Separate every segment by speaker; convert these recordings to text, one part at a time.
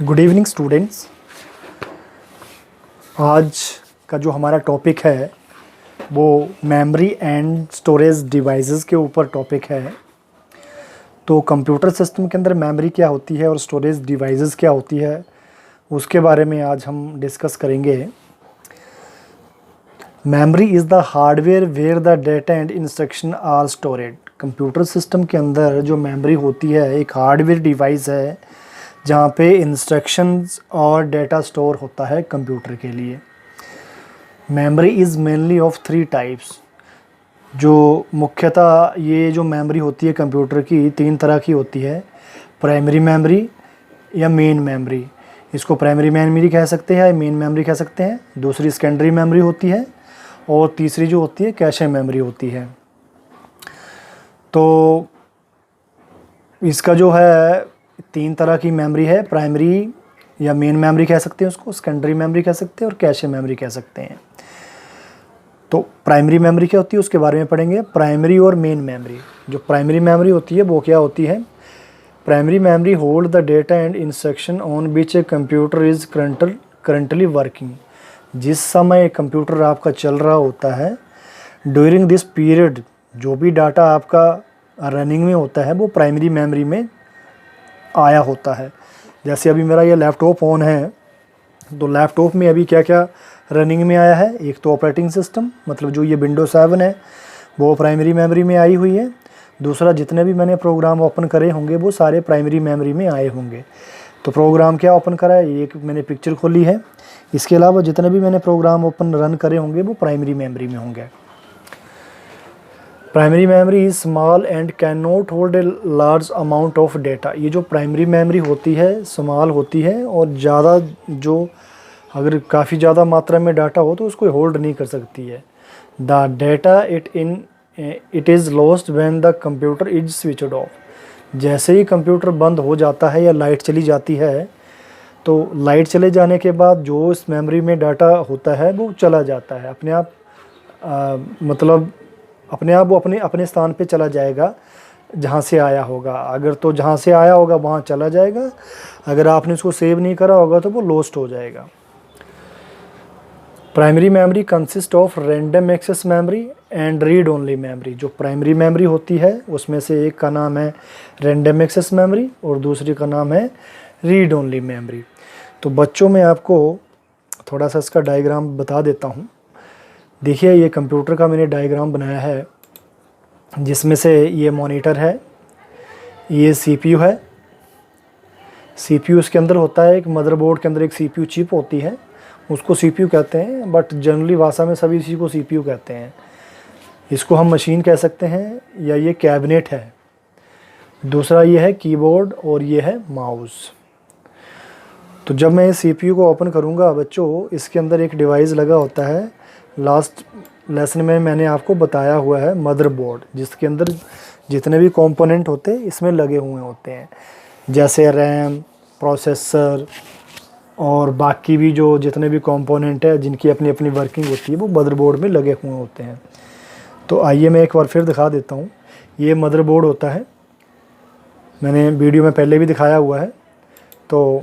Speaker 1: Good evening students. आज का जो हमारा टॉपिक है वो मेमोरी एंड स्टोरेज डिवाइसेस के ऊपर टॉपिक है। तो कंप्यूटर सिस्टम के अंदर मेमोरी क्या होती है और स्टोरेज डिवाइसेस क्या होती है उसके बारे में आज हम डिस्कस करेंगे। Memory is the hardware where the data and instruction are stored. Computer system के अंदर जो मेमोरी होती है एक हार्डवेयर डिवाइस है जहाँ पे इंस्ट्रक्शंस और डेटा स्टोर होता है कंप्यूटर के लिए। Memory is mainly of 3 types. जो मुख्यतः ये जो मेमोरी होती है कंप्यूटर की 3 तरह की होती है। प्राइमरी मेमोरी या मेन मेमोरी, इसको प्राइमरी मेमोरी कह सकते हैं या मेन मेमोरी कह सकते हैं। दूसरी सेकेंडरी मेमोरी होती है और तीसरी जो होती है कैशे मेमोरी होती है। तो इसका जो है 3 तरह की मेमोरी है। प्राइमरी या मेन मेमोरी कह सकते हैं उसको, सेकेंडरी मेमोरी कह सकते हैं और कैशे मेमोरी कह सकते हैं। तो प्राइमरी मेमोरी क्या होती है उसके बारे में पढ़ेंगे। प्राइमरी और मेन मेमोरी। जो प्राइमरी मेमोरी होती है वो क्या होती है। Primary memory hold the data and instruction on which a computer is currently working. जिस समय कंप्यूटर आपका चल रहा होता है ड्यूरिंग दिस पीरियड जो भी डाटा आपका रनिंग में होता है वो प्राइमरी मेमोरी में आया होता है। जैसे अभी मेरा ये लैपटॉप ऑन है तो लैपटॉप में अभी क्या क्या रनिंग में आया है। एक तो ऑपरेटिंग सिस्टम, मतलब जो ये विंडो 7 है वो प्राइमरी मेमोरी में आई हुई है। दूसरा जितने भी मैंने प्रोग्राम ओपन करे होंगे वो सारे प्राइमरी मेमोरी में आए होंगे। तो प्रोग्राम क्या ओपन करा है, एक मैंने पिक्चर खोली है। इसके अलावा जितने भी मैंने प्रोग्राम ओपन रन करे होंगे वो प्राइमरी मेमोरी में होंगे। Primary memory is small and can not hold a large amount of data. ये जो प्राइमरी मेमोरी होती है स्मॉल होती है और ज़्यादा जो अगर काफ़ी ज़्यादा मात्रा में डाटा हो तो उसको होल्ड नहीं कर सकती है। The data it is lost when the computer is switched of. जैसे ही कंप्यूटर बंद हो जाता है या लाइट चली जाती है तो लाइट चले जाने के बाद जो इस मेमोरी में डाटा होता है वो चला जाता है अपने आप। मतलब अपने आप वो अपने स्थान पे चला जाएगा जहाँ से आया होगा। अगर तो जहाँ से आया होगा वहाँ चला जाएगा, अगर आपने उसको सेव नहीं करा होगा तो वो लॉस्ट हो जाएगा। Primary memory consist of random access memory and read only memory. जो प्राइमरी मेमोरी होती है उसमें से एक का नाम है रैंडम एक्सेस मेमोरी और दूसरी का नाम है रीड ओनली मेमोरी। तो बच्चों में आपको थोड़ा सा इसका डायग्राम बता देता हूँ। देखिए ये कंप्यूटर का मैंने डायग्राम बनाया है जिसमें से ये मॉनिटर है, ये सीपीयू है। सीपीयू इसके अंदर होता है, एक मदरबोर्ड के अंदर एक सीपीयू चिप होती है, उसको सीपीयू कहते हैं, बट जनरली भाषा में सभी इसी को सीपीयू कहते हैं। इसको हम मशीन कह सकते हैं या ये कैबिनेट है। दूसरा ये है कीबोर्ड और ये है माउस। तो जब मैं इस सीपीयू को ओपन करूँगा बच्चों, इसके अंदर एक डिवाइस लगा होता है। लास्ट लेसन में मैंने आपको बताया हुआ है मदरबोर्ड, जिसके अंदर जितने भी कंपोनेंट होते हैं इसमें लगे हुए होते हैं, जैसे रैम, प्रोसेसर और बाकी भी जो जितने भी कंपोनेंट है जिनकी अपनी अपनी वर्किंग होती है वो मदरबोर्ड में लगे हुए होते हैं। तो आइए मैं एक बार फिर दिखा देता हूँ। ये मदरबोर्ड होता है, मैंने वीडियो में पहले भी दिखाया हुआ है। तो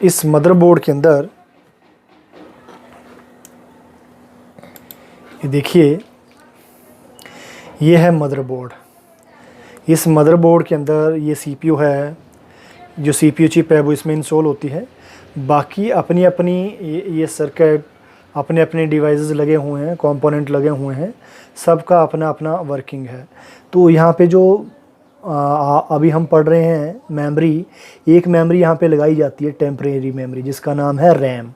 Speaker 1: इस मदरबोर्ड के अंदर ये देखिए ये है मदरबोर्ड। इस मदरबोर्ड के अंदर ये सीपीयू है, जो सीपीयू चिप है वो इसमें इंस्टॉल होती है। बाकी अपनी अपनी ये सर्किट अपने अपने डिवाइसेस लगे हुए हैं, कंपोनेंट लगे हुए हैं, सबका अपना अपना वर्किंग है। तो यहाँ पे जो अभी हम पढ़ रहे हैं मेमोरी, एक मेमोरी यहाँ पे लगाई जाती है टेम्परेरी मेमोरी जिसका नाम है रैम।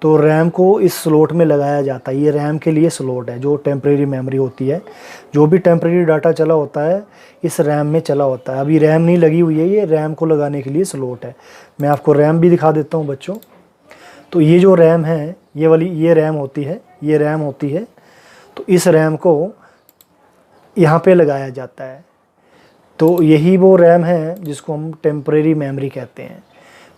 Speaker 1: तो रैम को इस स्लॉट में लगाया जाता है। ये रैम के लिए स्लॉट है जो टेम्परेरी मेमोरी होती है। जो भी टेम्परेरी डाटा चला होता है इस रैम में चला होता है। अभी रैम नहीं लगी हुई है, ये रैम को लगाने के लिए स्लॉट है। मैं आपको रैम भी दिखा देता हूँ बच्चों। तो ये जो रैम है ये वाली ये रैम होती है, ये रैम होती है। तो इस रैम को यहाँ पे लगाया जाता है। तो यही वो रैम है जिसको हम टेम्परेरी मेमोरी कहते हैं।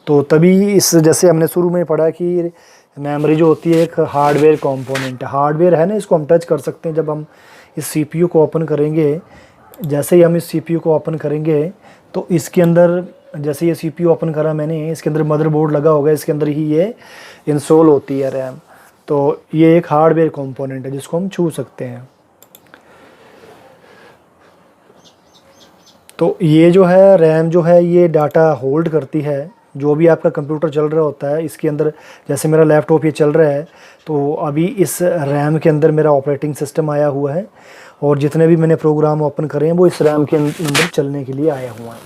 Speaker 1: तो तभी इस जैसे हमने शुरू में पढ़ा कि मेमोरी जो होती है एक हार्डवेयर कंपोनेंट है। हार्डवेयर है ना, इसको हम टच कर सकते हैं। जब हम इस सीपीयू को ओपन करेंगे, जैसे ही हम इस सीपीयू को ओपन करेंगे तो इसके अंदर जैसे ये CPU ओपन करा मैंने, इसके अंदर मदरबोर्ड लगा होगा, इसके अंदर ही ये इंस्टॉल होती है रैम। तो ये एक हार्डवेयर कंपोनेंट है जिसको हम छू सकते हैं। तो ये जो है रैम जो है ये डाटा होल्ड करती है। जो भी आपका कंप्यूटर चल रहा होता है इसके अंदर, जैसे मेरा लैपटॉप ये चल रहा है तो अभी इस रैम के अंदर मेरा ऑपरेटिंग सिस्टम आया हुआ है और जितने भी मैंने प्रोग्राम ओपन करे हैं वो इस रैम के अंदर चलने के लिए आया हुआ है।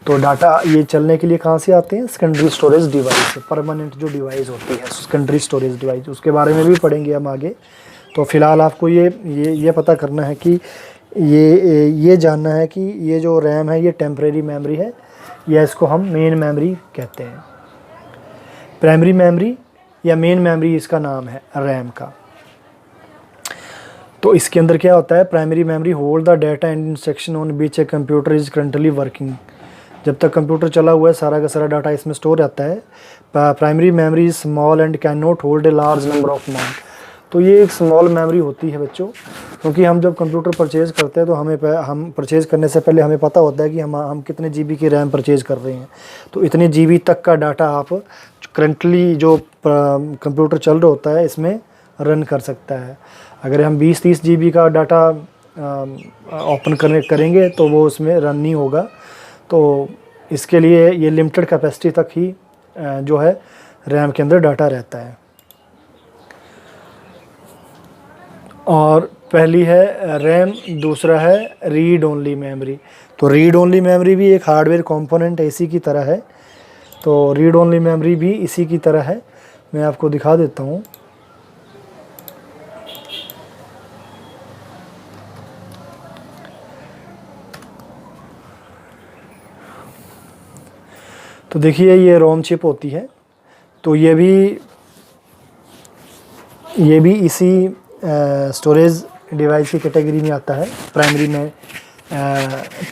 Speaker 1: तो डाटा ये चलने के लिए कहाँ से आते हैं? सेकेंडरी स्टोरेज डिवाइस, परमानेंट जो डिवाइस होती है सेकेंडरी स्टोरेज डिवाइस, उसके बारे में भी पढ़ेंगे हम आगे। तो फ़िलहाल आपको ये पता करना है कि ये जानना है कि ये जो रैम है ये टेम्परेरी मेमोरी है या इसको हम मेन मेमोरी कहते हैं। प्राइमरी मेमोरी या मेन मेमोरी इसका नाम है रैम का। तो इसके अंदर क्या होता है? Primary memory hold the data and instruction on beach a computer is currently working. जब तक कंप्यूटर चला हुआ है सारा का सारा डाटा इसमें स्टोर रहता है। Primary memory is small and can not hold a large number of amount. तो ये एक स्मॉल मेमोरी होती है बच्चों, क्योंकि हम जब कंप्यूटर परचेज़ करते हैं तो हम परचेज़ करने से पहले हमें पता होता है कि हम कितने GB की रैम परचेज़ कर रहे हैं। तो इतने GB तक का डाटा आप करंटली जो कंप्यूटर चल रहा होता है इसमें रन कर सकता है। अगर हम 20-30 GB का डाटा ओपन करेंगे तो वो उसमें रन नहीं होगा। तो इसके लिए ये लिमिटेड कैपेसिटी तक ही जो है रैम के अंदर डाटा रहता है। और पहली है रैम, दूसरा है रीड ओनली मेमोरी। तो रीड ओनली मेमोरी भी एक हार्डवेयर कंपोनेंट इसी की तरह है। तो रीड ओनली मेमोरी भी इसी की तरह है, मैं आपको दिखा देता हूँ। तो देखिए ये रोम चिप होती है, तो ये भी इसी स्टोरेज डिवाइस की कैटेगरी में आता है।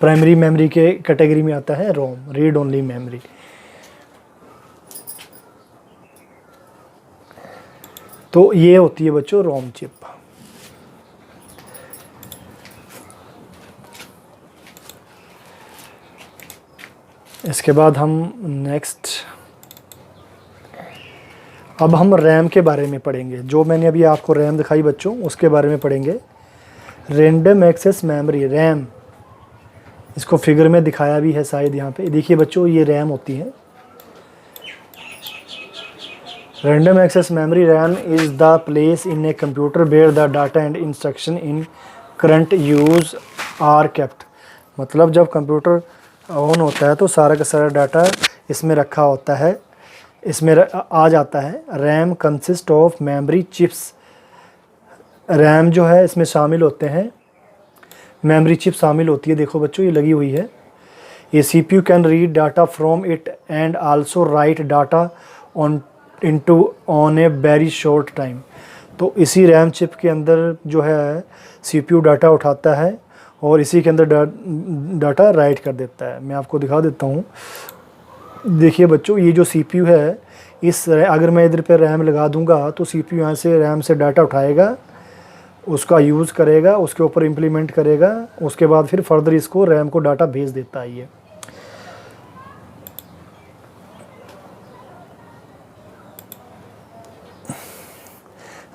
Speaker 1: प्राइमरी मेमोरी के कैटेगरी में आता है रोम, रीड ओनली मेमोरी। तो ये होती है बच्चों रोम चिप। इसके बाद हम अब हम रैम के बारे में पढ़ेंगे। जो मैंने अभी आपको रैम दिखाई बच्चों उसके बारे में पढ़ेंगे। रैंडम एक्सेस मेमोरी, रैम, इसको फिगर में दिखाया भी है शायद यहाँ पे। देखिए बच्चों ये रैम होती है। Random access memory RAM is the place in a computer where the data and instruction in current use are kept. मतलब जब कंप्यूटर ऑन होता है तो सारा का सारा डाटा इसमें रखा होता है, इसमें आ जाता है। RAM consist of memory chips. RAM जो है इसमें शामिल होते हैं, मेमोरी चिप शामिल होती है। देखो बच्चों ये लगी हुई है। ये CPU can read data from it and also right data on a very short time. तो इसी रैम चिप के अंदर जो है CPU डाटा उठाता है और इसी के अंदर डाटा राइट कर देता है। मैं आपको दिखा देता हूँ। देखिए बच्चों ये जो CPU है, अगर मैं इधर पे रैम लगा दूंगा तो CPU यहाँ से रैम से डाटा उठाएगा, उसका यूज़ करेगा, उसके ऊपर इम्प्लीमेंट करेगा, उसके बाद फिर फर्दर इसको रैम को डाटा भेज देता है ये।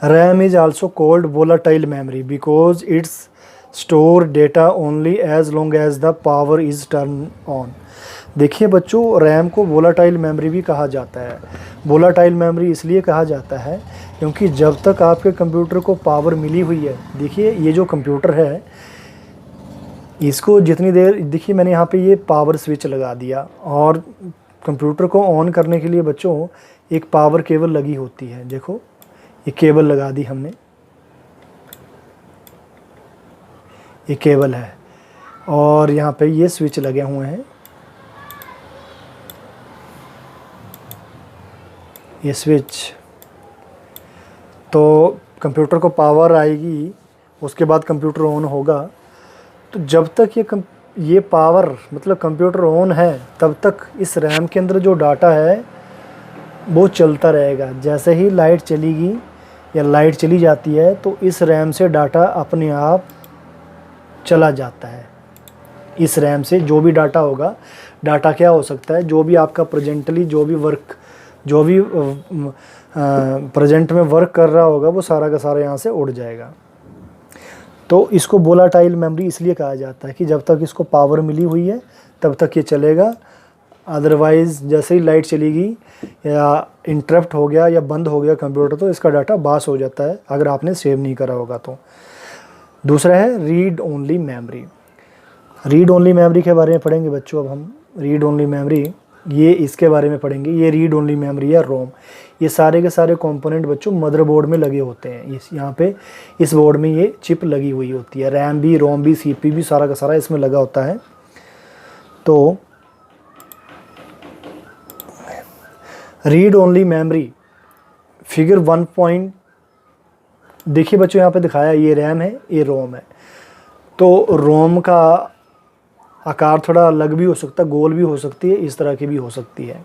Speaker 1: RAM is also called volatile memory because its store data only as long as the power is turn on. देखिए बच्चों रैम को वोलाटाइल मेमोरी भी कहा जाता है। वोलाटाइल मेमोरी इसलिए कहा जाता है क्योंकि जब तक आपके कंप्यूटर को पावर मिली हुई है, देखिए ये जो कंप्यूटर है इसको जितनी देर, देखिए मैंने यहाँ पे ये पावर स्विच लगा दिया और कंप्यूटर को ऑन करने के लिए बच्चों एक पावर केबल लगी होती है। देखो ये केबल लगा दी हमने, ये केबल है और यहाँ पे ये स्विच लगे हुए हैं। ये स्विच, तो कंप्यूटर को पावर आएगी, उसके बाद कंप्यूटर ऑन होगा। तो जब तक ये पावर मतलब कंप्यूटर ऑन है तब तक इस रैम के अंदर जो डाटा है वो चलता रहेगा। जैसे ही लाइट चलेगी या लाइट चली जाती है तो इस रैम से डाटा अपने आप चला जाता है। इस रैम से जो भी डाटा होगा डाटा क्या हो सकता है, जो भी आपका प्रेजेंटली जो भी प्रेजेंट में वर्क कर रहा होगा वो सारा का सारा यहाँ से उड़ जाएगा। तो इसको वोलाटाइल मेमोरी इसलिए कहा जाता है कि जब तक इसको पावर मिली हुई है तब तक ये चलेगा, अदरवाइज़ जैसे ही लाइट चली गई या इंटरप्ट हो गया या बंद हो गया कंप्यूटर तो इसका डाटा बास हो जाता है अगर आपने सेव नहीं करा होगा तो। दूसरा है read only memory. Read only memory के बारे में पढ़ेंगे बच्चों। अब हम रीड ओनली मेमोरी ये इसके बारे में पढ़ेंगे। ये रीड ओनली मेमोरी है रोम। ये सारे के सारे कंपोनेंट बच्चों मदरबोर्ड में लगे होते हैं। इस यहाँ पे इस बोर्ड में ये चिप लगी हुई होती है। रैम भी, रोम भी, सीपीयू भी सारा का सारा इसमें लगा होता है। तो रीड ओनली मेमोरी फिगर 1 देखिए बच्चों यहाँ पे दिखाया, ये रैम है, ये रोम है। तो रोम का आकार थोड़ा अलग भी हो सकता है, गोल भी हो सकती है, इस तरह की भी हो सकती है।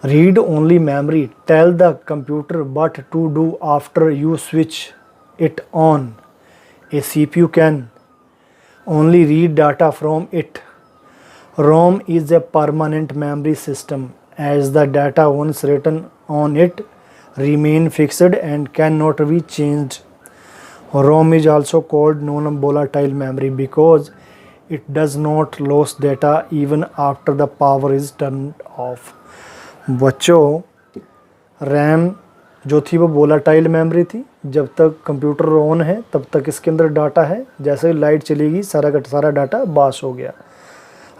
Speaker 1: Read only memory tell the computer what to do after you switch it on. A CPU can only read data from it. ROM is a permanent memory system as the data once written on it remain fixed and cannot be changed. ROM is also called non-volatile memory because it does not lose data even after the power is turned off. बच्चों RAM जो थी वो volatile memory थी। जब तक computer on है तब तक इसके अंदर डाटा है, जैसे ही लाइट चलेगी सारा का सारा डाटा बास हो गया।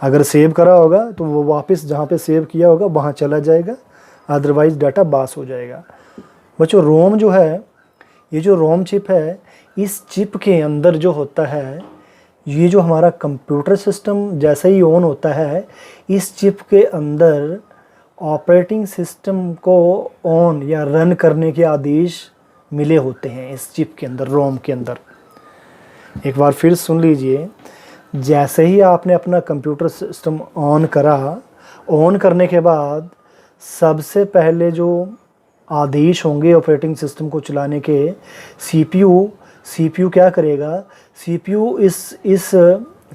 Speaker 1: अगर सेव करा होगा तो वो वापस जहाँ पे सेव किया होगा वहाँ चला जाएगा, अदरवाइज़ डाटा बास हो जाएगा। बच्चों रोम जो है, ये जो रोम चिप है, इस चिप के अंदर जो होता है, ये जो हमारा कंप्यूटर सिस्टम जैसे ही ऑन होता है, इस चिप के अंदर ऑपरेटिंग सिस्टम को ऑन या रन करने के आदेश मिले होते हैं इस चिप के अंदर, रोम के अंदर। एक बार फिर सुन लीजिए, जैसे ही आपने अपना कंप्यूटर सिस्टम ऑन करा, ऑन करने के बाद सबसे पहले जो आदेश होंगे ऑपरेटिंग सिस्टम को चलाने के, सीपीयू क्या करेगा, सीपीयू इस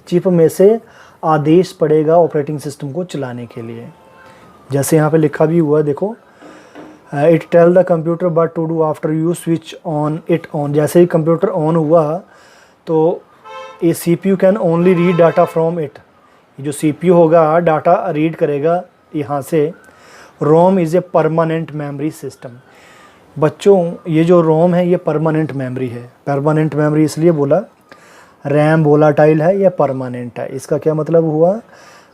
Speaker 1: चिप में से आदेश पड़ेगा ऑपरेटिंग सिस्टम को चलाने के लिए। जैसे यहाँ पे लिखा भी हुआ है, देखो, it tell the computer what to do after you switch on it on. जैसे ही कंप्यूटर ऑन हुआ तो ये CPU can only read data from it. जो CPU होगा डाटा रीड करेगा यहाँ से। ROM is a permanent memory system. बच्चों ये जो रोम है ये परमानेंट मेमोरी है। परमानेंट मेमोरी इसलिए बोला, रैम वोलाटाइल है या परमानेंट है। इसका क्या मतलब हुआ,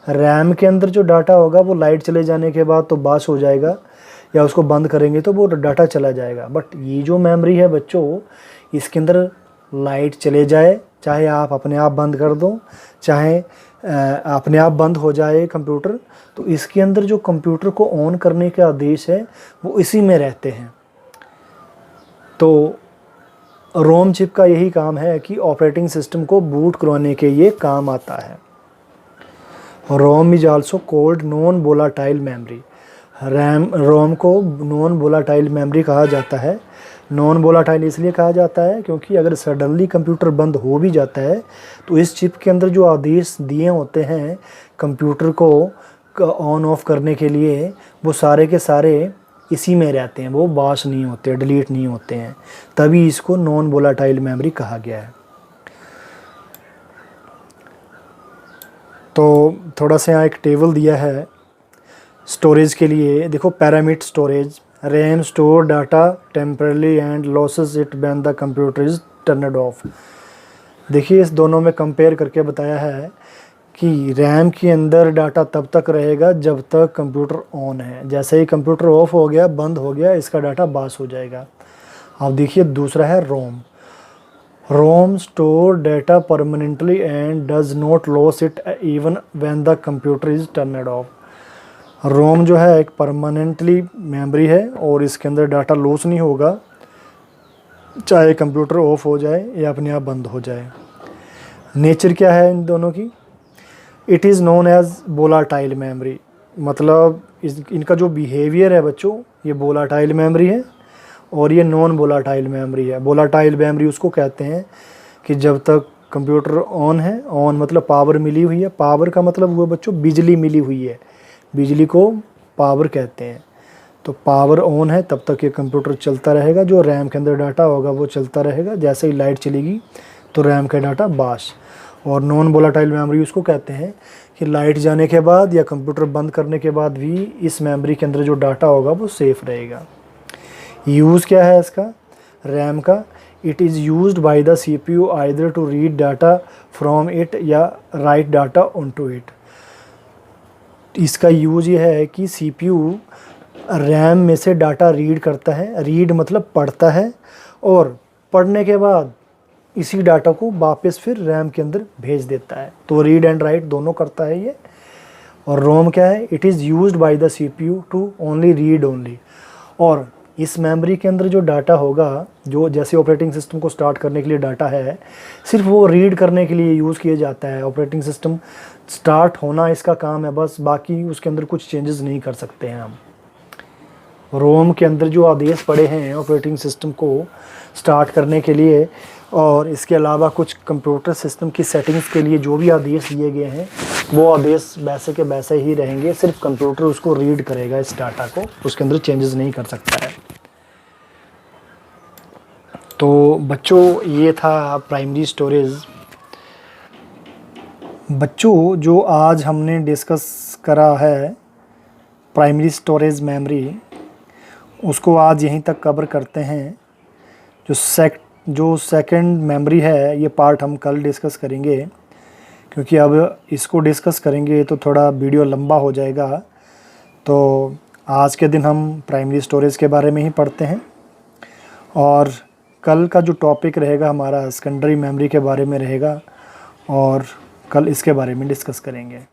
Speaker 1: रैम के अंदर जो डाटा होगा वो लाइट चले जाने के बाद तो बास हो जाएगा, या उसको बंद करेंगे तो वो डाटा चला जाएगा। बट ये जो मेमोरी है बच्चों, इसके अंदर लाइट चले जाए, चाहे आप अपने आप बंद कर दो, चाहे अपने आप बंद हो जाए कंप्यूटर, तो इसके अंदर जो कंप्यूटर को ऑन करने के आदेश है वो इसी में रहते हैं। तो रोम चिप का यही काम है कि ऑपरेटिंग सिस्टम को बूट करवाने के ये काम आता है। ROM is also called non volatile memory. ROM को नॉन वोलाटाइल मेमोरी कहा जाता है। नॉन वोलाटाइल इसलिए कहा जाता है क्योंकि अगर सडनली कंप्यूटर बंद हो भी जाता है तो इस चिप के अंदर जो आदेश दिए होते हैं कंप्यूटर को ऑन ऑफ करने के लिए, वो सारे के सारे इसी में रहते हैं, वो बास नहीं होते, डिलीट नहीं होते हैं। तभी इसको नॉन वोलाटाइल मेमोरी कहा गया है। तो थोड़ा सा यहाँ एक टेबल दिया है स्टोरेज के लिए। देखो, parameter storage, RAM store data temporarily and losses it when the computer is turned of. देखिए इस दोनों में कंपेयर करके बताया है कि रैम के अंदर डाटा तब तक रहेगा जब तक कंप्यूटर ऑन है। जैसे ही कंप्यूटर ऑफ हो गया, बंद हो गया, इसका डाटा बास हो जाएगा। अब देखिए दूसरा है ROM. ROM store data permanently and does not loss it even when the computer is turned off. ROM जो है एक परमानेंटली मेमोरी है और इसके अंदर डाटा लॉस नहीं होगा, चाहे कंप्यूटर ऑफ हो जाए या अपने आप बंद हो जाए। नेचर क्या है इन दोनों की, it is known as volatile memory. मतलब इनका जो बिहेवियर है बच्चों, ये वोलाटाइल मेमोरी है और ये नॉन वोलाटाइल मेमोरी है। वोलाटाइल मेमोरी उसको कहते हैं कि जब तक कंप्यूटर ऑन है, ऑन मतलब पावर मिली हुई है, पावर का मतलब हुआ बच्चों बिजली मिली हुई है, बिजली को पावर कहते हैं। तो पावर ऑन है तब तक ये कंप्यूटर चलता रहेगा, जो रैम के अंदर डाटा होगा वो चलता रहेगा, जैसे ही लाइट चलेगी तो रैम का डाटा बाश। और नॉन वोलेटाइल मेमोरी उसको कहते हैं कि लाइट जाने के बाद या कंप्यूटर बंद करने के बाद भी इस मेमोरी के अंदर जो डाटा होगा वो सेफ रहेगा। यूज़ क्या है इसका, रैम का, it is used by the CPU either to read data from it या write data on to it. इसका यूज़ ये है कि CPU रैम में से डाटा रीड करता है, रीड मतलब पढ़ता है, और पढ़ने के बाद इसी डाटा को वापस फिर रैम के अंदर भेज देता है। तो रीड एंड राइट दोनों करता है ये। और रोम क्या है, it is used by the CPU to only read only. और इस मेमोरी के अंदर जो डाटा होगा, जो जैसे ऑपरेटिंग सिस्टम को स्टार्ट करने के लिए डाटा है, सिर्फ वो रीड करने के लिए यूज़ किया जाता है। ऑपरेटिंग सिस्टम स्टार्ट होना इसका काम है बस, बाकी उसके अंदर कुछ चेंजेस नहीं कर सकते हैं हम। रोम के अंदर जो आदेश पड़े हैं ऑपरेटिंग सिस्टम को स्टार्ट करने के लिए, और इसके अलावा कुछ कंप्यूटर सिस्टम की सेटिंग्स के लिए जो भी आदेश दिए गए हैं वो आदेश वैसे के वैसे ही रहेंगे, सिर्फ कंप्यूटर उसको रीड करेगा इस डाटा को, उसके अंदर चेंजेस नहीं कर सकता है। तो बच्चों ये था प्राइमरी स्टोरेज। बच्चों जो आज हमने डिस्कस करा है प्राइमरी स्टोरेज मेमोरी, उसको आज यहीं तक कवर करते हैं। जो सेकंड मेमोरी है ये पार्ट हम कल डिस्कस करेंगे, क्योंकि अब इसको डिस्कस करेंगे तो थोड़ा वीडियो लंबा हो जाएगा। तो आज के दिन हम प्राइमरी स्टोरेज के बारे में ही पढ़ते हैं, और कल का जो टॉपिक रहेगा हमारा सेकेंडरी मेमोरी के बारे में रहेगा, और कल इसके बारे में डिस्कस करेंगे।